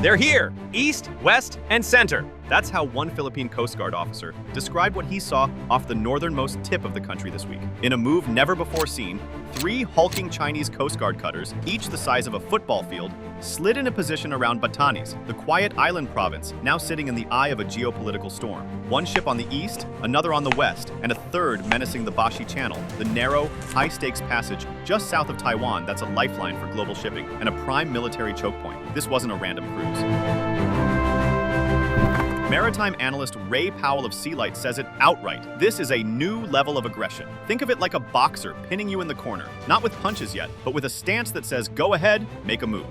They're here, east, west, and center. That's how one Philippine Coast Guard officer described what he saw off the northernmost tip of the country this week. In a move never before seen, 3 hulking Chinese Coast Guard cutters, each the size of a football field, slid into position around Batanes, the quiet island province now sitting in the eye of a geopolitical storm. One ship on the east, another on the west, and a third menacing the Bashi Channel, the narrow, high-stakes passage just south of Taiwan that's a lifeline for global shipping and a prime military choke point. This wasn't a random cruise. Maritime analyst Ray Powell of Sealight says it outright. This is a new level of aggression. Think of it like a boxer pinning you in the corner, not with punches yet, but with a stance that says, go ahead, make a move.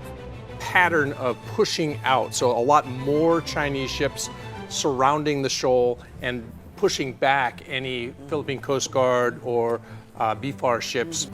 Pattern of pushing out, so a lot more Chinese ships surrounding the shoal and pushing back any Philippine Coast Guard or BFAR ships.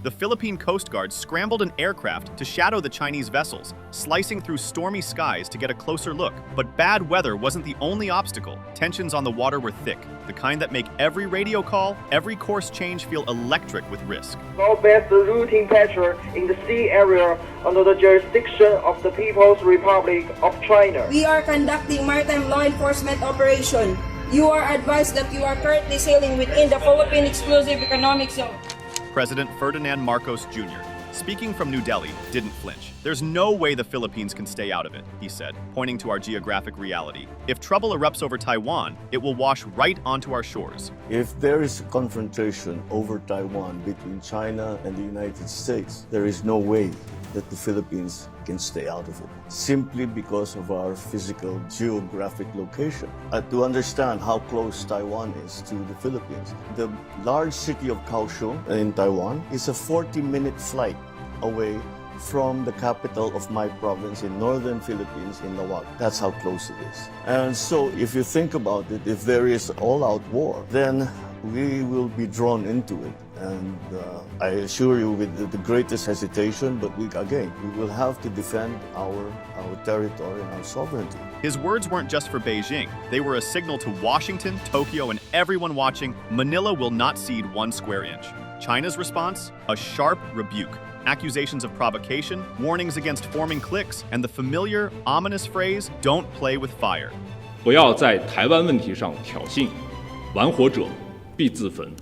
The Philippine Coast Guard scrambled an aircraft to shadow the Chinese vessels, slicing through stormy skies to get a closer look. But bad weather wasn't the only obstacle. Tensions on the water were thick, the kind that make every radio call, every course change feel electric with risk. Best routine patrol in the sea area under the jurisdiction of the People's Republic of China. We are conducting maritime law enforcement operation. You are advised that you are currently sailing within the Philippine Exclusive Economic Zone. President Ferdinand Marcos Jr., speaking from New Delhi, didn't flinch. There's no way the Philippines can stay out of it, he said, pointing to our geographic reality. If trouble erupts over Taiwan, it will wash right onto our shores. If there is a confrontation over Taiwan between China and the United States, there is no way that the Philippines can stay out of it, simply because of our physical geographic location. To understand how close Taiwan is to the Philippines, the large city of Kaohsiung in Taiwan is a 40-minute flight away from the capital of my province in northern Philippines, in Lawag. That's how close it is. And so if you think about it, if there is all-out war, then we will be drawn into it. And I assure you with the greatest hesitation, but we will have to defend our territory and our sovereignty. His words weren't just for Beijing. They were a signal to Washington, Tokyo, and everyone watching. Manila will not cede 1 square inch. China's response? A sharp rebuke. Accusations of provocation, warnings against forming cliques, and the familiar, ominous phrase, don't play with fire. 不要在台湾问题上挑衅，玩火者必自焚。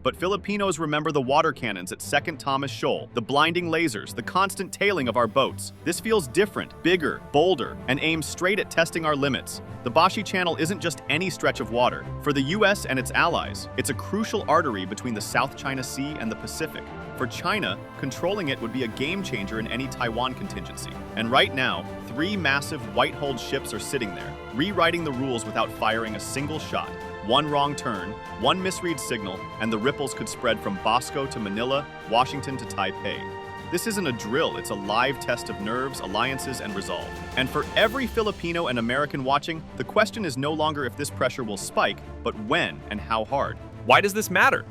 But Filipinos remember the water cannons at 2nd Thomas Shoal, the blinding lasers, the constant tailing of our boats. This feels different, bigger, bolder, and aims straight at testing our limits. The Bashi Channel isn't just any stretch of water. For the US and its allies, it's a crucial artery between the South China Sea and the Pacific. For China, controlling it would be a game changer in any Taiwan contingency. And right now, 3 massive white-hulled ships are sitting there, rewriting the rules without firing a single shot. 1 wrong turn, 1 misread signal, and the ripples could spread from Bosco to Manila, Washington to Taipei. This isn't a drill, it's a live test of nerves, alliances, and resolve. And for every Filipino and American watching, the question is no longer if this pressure will spike, but when and how hard. Why does this matter?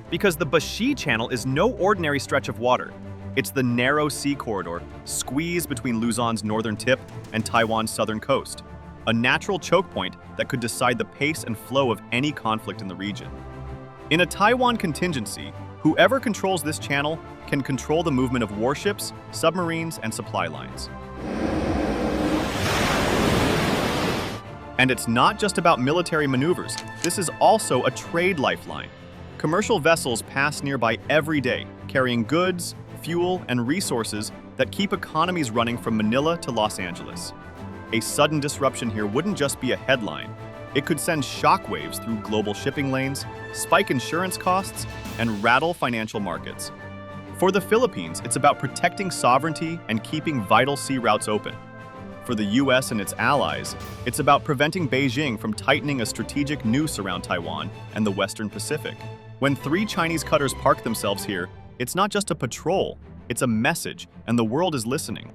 Because the Bashi Channel is no ordinary stretch of water. It's the narrow sea corridor, squeezed between Luzon's northern tip and Taiwan's southern coast. A natural choke point that could decide the pace and flow of any conflict in the region. In a Taiwan contingency, whoever controls this channel can control the movement of warships, submarines, and supply lines. And it's not just about military maneuvers. This is also a trade lifeline. Commercial vessels pass nearby every day, carrying goods, fuel, and resources that keep economies running from Manila to Los Angeles. A sudden disruption here wouldn't just be a headline. It could send shockwaves through global shipping lanes, spike insurance costs, and rattle financial markets. For the Philippines, it's about protecting sovereignty and keeping vital sea routes open. For the US and its allies, it's about preventing Beijing from tightening a strategic noose around Taiwan and the Western Pacific. When 3 Chinese cutters park themselves here, it's not just a patrol, it's a message, and the world is listening.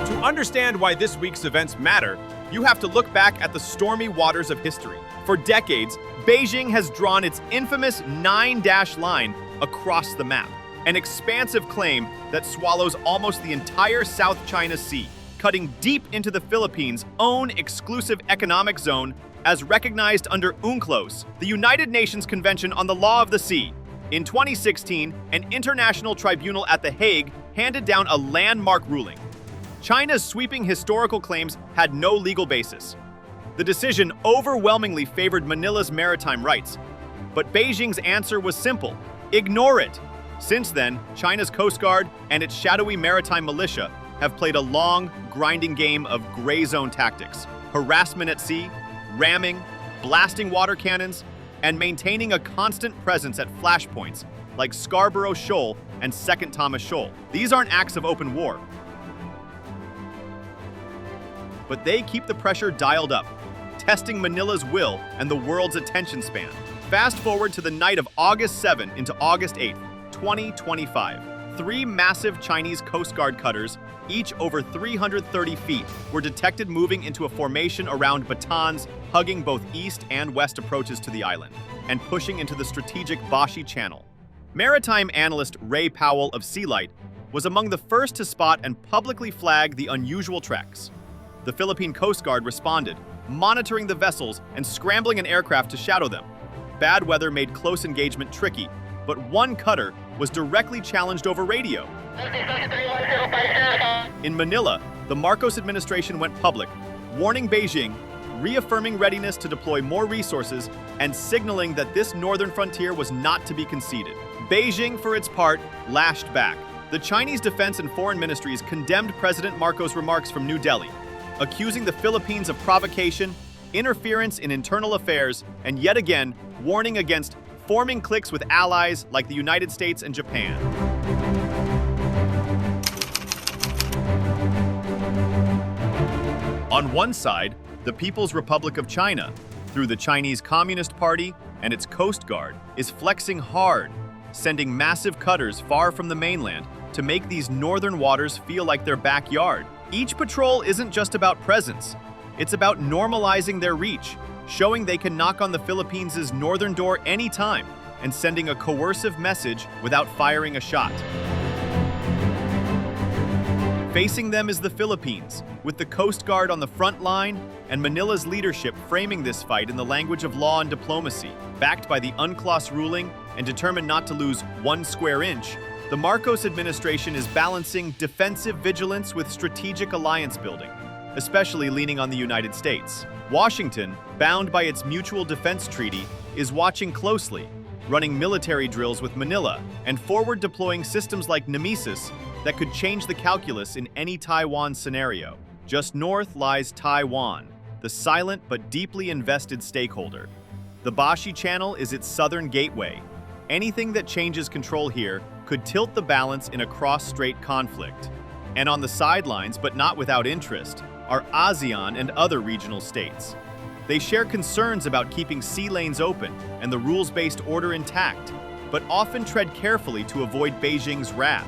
To understand why this week's events matter, you have to look back at the stormy waters of history. For decades, Beijing has drawn its infamous 9-dash line across the map, an expansive claim that swallows almost the entire South China Sea, cutting deep into the Philippines' own exclusive economic zone as recognized under UNCLOS, the United Nations Convention on the Law of the Sea. In 2016, an international tribunal at The Hague handed down a landmark ruling. China's sweeping historical claims had no legal basis. The decision overwhelmingly favored Manila's maritime rights, but Beijing's answer was simple: ignore it. Since then, China's Coast Guard and its shadowy maritime militia have played a long, grinding game of gray zone tactics, harassment at sea, ramming, blasting water cannons, and maintaining a constant presence at flashpoints like Scarborough Shoal and Second Thomas Shoal. These aren't acts of open war, but they keep the pressure dialed up, testing Manila's will and the world's attention span. Fast forward to the night of August 7 into August 8, 2025. 3 massive Chinese Coast Guard cutters, each over 330 feet, were detected moving into a formation around Batanes, hugging both east and west approaches to the island, and pushing into the strategic Bashi Channel. Maritime analyst Ray Powell of Sealight was among the first to spot and publicly flag the unusual treks. The Philippine Coast Guard responded, monitoring the vessels and scrambling an aircraft to shadow them. Bad weather made close engagement tricky, but one cutter was directly challenged over radio. In Manila, the Marcos administration went public, warning Beijing, reaffirming readiness to deploy more resources, and signaling that this northern frontier was not to be conceded. Beijing, for its part, lashed back. The Chinese Defense and Foreign Ministries condemned President Marcos' remarks from New Delhi, accusing the Philippines of provocation, interference in internal affairs, and yet again, warning against forming cliques with allies like the United States and Japan. On one side, the People's Republic of China, through the Chinese Communist Party and its Coast Guard, is flexing hard, sending massive cutters far from the mainland to make these northern waters feel like their backyard. Each patrol isn't just about presence, it's about normalizing their reach, showing they can knock on the Philippines' northern door anytime, and sending a coercive message without firing a shot. Facing them is the Philippines, with the Coast Guard on the front line and Manila's leadership framing this fight in the language of law and diplomacy. Backed by the UNCLOS ruling and determined not to lose 1 square inch, the Marcos administration is balancing defensive vigilance with strategic alliance building, especially leaning on the United States. Washington, bound by its mutual defense treaty, is watching closely, running military drills with Manila and forward deploying systems like Nemesis that could change the calculus in any Taiwan scenario. Just north lies Taiwan, the silent but deeply invested stakeholder. The Bashi Channel is its southern gateway. Anything that changes control here could tilt the balance in a cross-strait conflict. And on the sidelines, but not without interest, are ASEAN and other regional states. They share concerns about keeping sea lanes open and the rules-based order intact, but often tread carefully to avoid Beijing's wrath.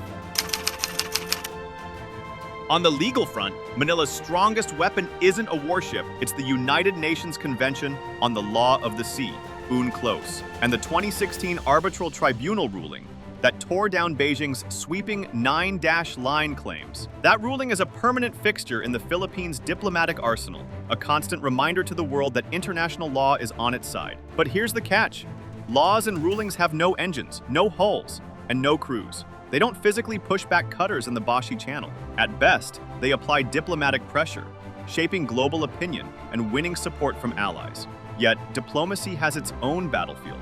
On the legal front, Manila's strongest weapon isn't a warship, it's the United Nations Convention on the Law of the Sea, UNCLOS, and the 2016 Arbitral Tribunal ruling that tore down Beijing's sweeping 9-dash line claims. That ruling is a permanent fixture in the Philippines' diplomatic arsenal, a constant reminder to the world that international law is on its side. But here's the catch. Laws and rulings have no engines, no hulls, and no crews. They don't physically push back cutters in the Bashi Channel. At best, they apply diplomatic pressure, shaping global opinion and winning support from allies. Yet, diplomacy has its own battlefield.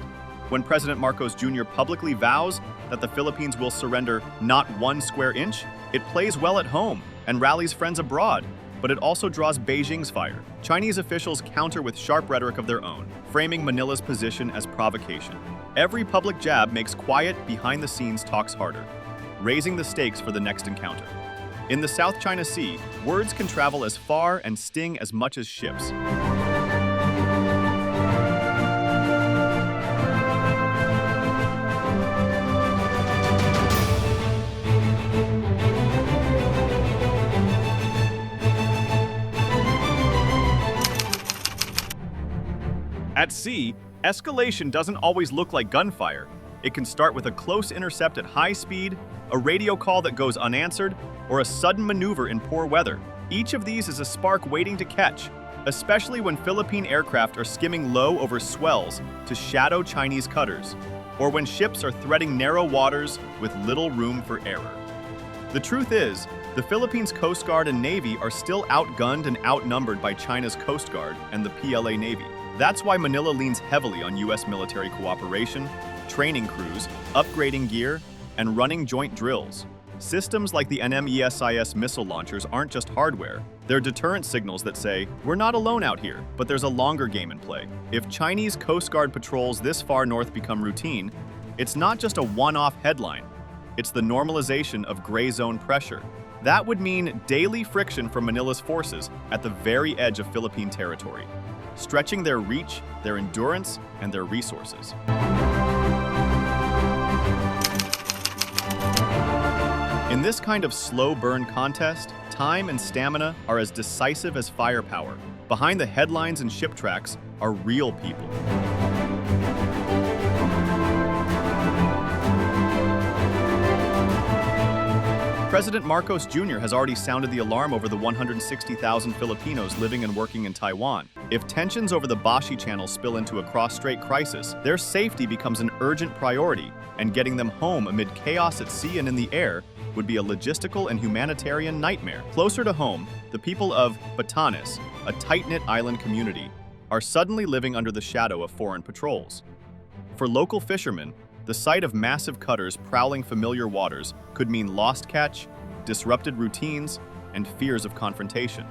When President Marcos Jr. publicly vows that the Philippines will surrender not 1 square inch, it plays well at home and rallies friends abroad, but it also draws Beijing's fire. Chinese officials counter with sharp rhetoric of their own, framing Manila's position as provocation. Every public jab makes quiet, behind-the-scenes talks harder, raising the stakes for the next encounter. In the South China Sea, words can travel as far and sting as much as ships. At sea, escalation doesn't always look like gunfire. It can start with a close intercept at high speed, a radio call that goes unanswered, or a sudden maneuver in poor weather. Each of these is a spark waiting to catch, especially when Philippine aircraft are skimming low over swells to shadow Chinese cutters, or when ships are threading narrow waters with little room for error. The truth is, the Philippines Coast Guard and Navy are still outgunned and outnumbered by China's Coast Guard and the PLA Navy. That's why Manila leans heavily on U.S. military cooperation, training crews, upgrading gear, and running joint drills. Systems like the NMESIS missile launchers aren't just hardware. They're deterrent signals that say, we're not alone out here, but there's a longer game in play. If Chinese Coast Guard patrols this far north become routine, it's not just a one-off headline. It's the normalization of gray zone pressure. That would mean daily friction for Manila's forces at the very edge of Philippine territory, stretching their reach, their endurance, and their resources. In this kind of slow burn contest, time and stamina are as decisive as firepower. Behind the headlines and ship tracks are real people. President Marcos Jr. has already sounded the alarm over the 160,000 Filipinos living and working in Taiwan. If tensions over the Bashi Channel spill into a cross-strait crisis, their safety becomes an urgent priority, and getting them home amid chaos at sea and in the air would be a logistical and humanitarian nightmare. Closer to home, the people of Batanes, a tight-knit island community, are suddenly living under the shadow of foreign patrols. For local fishermen, the sight of massive cutters prowling familiar waters could mean lost catch, disrupted routines, and fears of confrontation.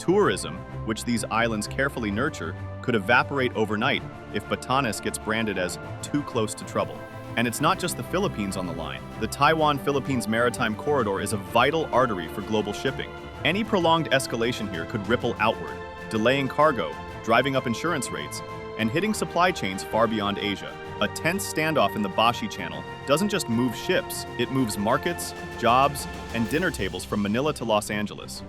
Tourism, which these islands carefully nurture, could evaporate overnight if Batanes gets branded as too close to trouble. And it's not just the Philippines on the line. The Taiwan-Philippines Maritime Corridor is a vital artery for global shipping. Any prolonged escalation here could ripple outward, delaying cargo, driving up insurance rates, and hitting supply chains far beyond Asia. A tense standoff in the Bashi Channel doesn't just move ships, it moves markets, jobs, and dinner tables from Manila to Los Angeles.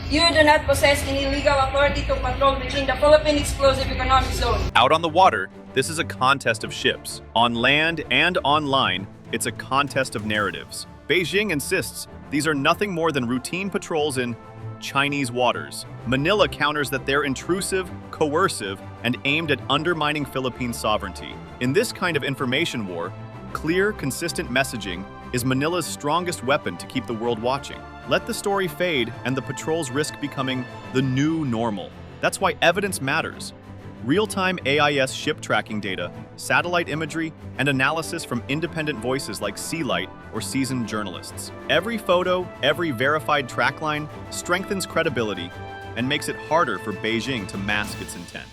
You do not possess any legal authority to patrol within the Philippine Exclusive Economic Zone. Out on the water, this is a contest of ships. On land and online, it's a contest of narratives. Beijing insists these are nothing more than routine patrols in Chinese waters. Manila counters that they're intrusive, coercive, and aimed at undermining Philippine sovereignty. In this kind of information war, clear, consistent messaging is Manila's strongest weapon to keep the world watching. Let the story fade and the patrols risk becoming the new normal. That's why evidence matters. Real-time AIS ship tracking data, satellite imagery, and analysis from independent voices like Sealight or seasoned journalists. Every photo, every verified track line strengthens credibility and makes it harder for Beijing to mask its intent.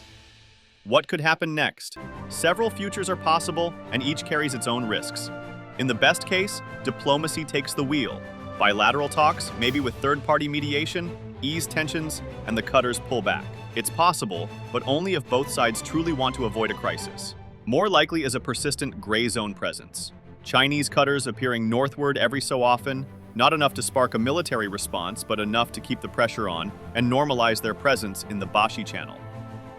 What could happen next? Several futures are possible, and each carries its own risks. In the best case, diplomacy takes the wheel. Bilateral talks, maybe with third-party mediation, ease tensions, and the cutters pull back. It's possible, but only if both sides truly want to avoid a crisis. More likely is a persistent gray zone presence. Chinese cutters appearing northward every so often, not enough to spark a military response, but enough to keep the pressure on and normalize their presence in the Bashi Channel.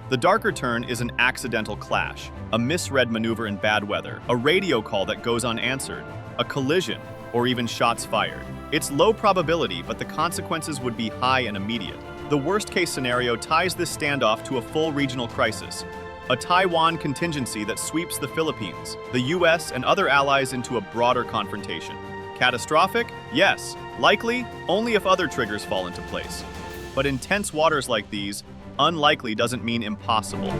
The darker turn is an accidental clash, a misread maneuver in bad weather, a radio call that goes unanswered, a collision, or even shots fired. It's low probability, but the consequences would be high and immediate. The worst-case scenario ties this standoff to a full regional crisis, a Taiwan contingency that sweeps the Philippines, the US, and other allies into a broader confrontation. Catastrophic? Yes. Likely? Only if other triggers fall into place. But in tense waters like these, unlikely doesn't mean impossible.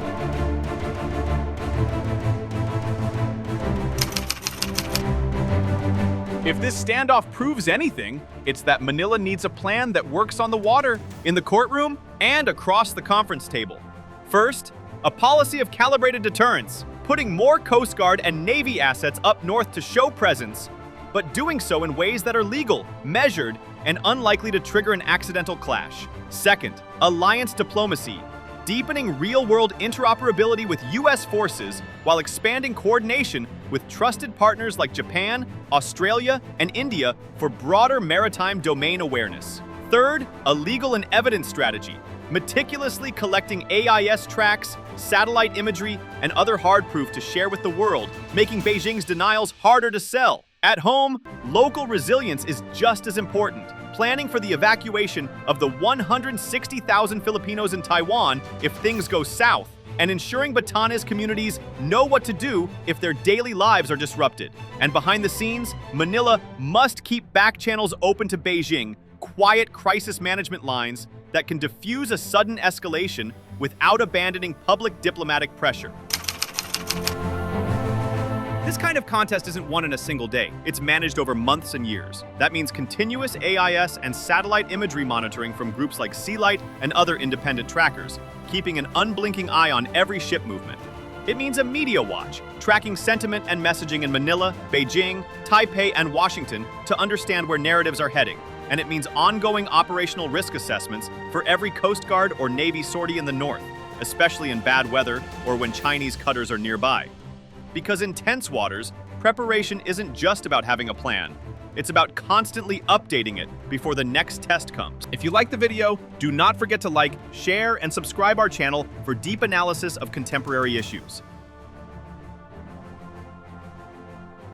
If this standoff proves anything, it's that Manila needs a plan that works on the water, in the courtroom, and across the conference table. First, a policy of calibrated deterrence, putting more Coast Guard and Navy assets up north to show presence, but doing so in ways that are legal, measured, and unlikely to trigger an accidental clash. Second, alliance diplomacy, deepening real-world interoperability with U.S. forces while expanding coordination with trusted partners like Japan, Australia, and India for broader maritime domain awareness. Third, a legal and evidence strategy, meticulously collecting AIS tracks, satellite imagery, and other hard proof to share with the world, making Beijing's denials harder to sell. At home, local resilience is just as important. Planning for the evacuation of the 160,000 Filipinos in Taiwan if things go south, and ensuring Batanes communities know what to do if their daily lives are disrupted. And behind the scenes, Manila must keep back channels open to Beijing, quiet crisis management lines that can diffuse a sudden escalation without abandoning public diplomatic pressure. This kind of contest isn't won in a single day. It's managed over months and years. That means continuous AIS and satellite imagery monitoring from groups like Sealight and other independent trackers, keeping an unblinking eye on every ship movement. It means a media watch, tracking sentiment and messaging in Manila, Beijing, Taipei, and Washington to understand where narratives are heading. And it means ongoing operational risk assessments for every Coast Guard or Navy sortie in the north, especially in bad weather or when Chinese cutters are nearby. Because in tense waters, preparation isn't just about having a plan. It's about constantly updating it before the next test comes. If you like the video, do not forget to like, share, and subscribe our channel for deep analysis of contemporary issues.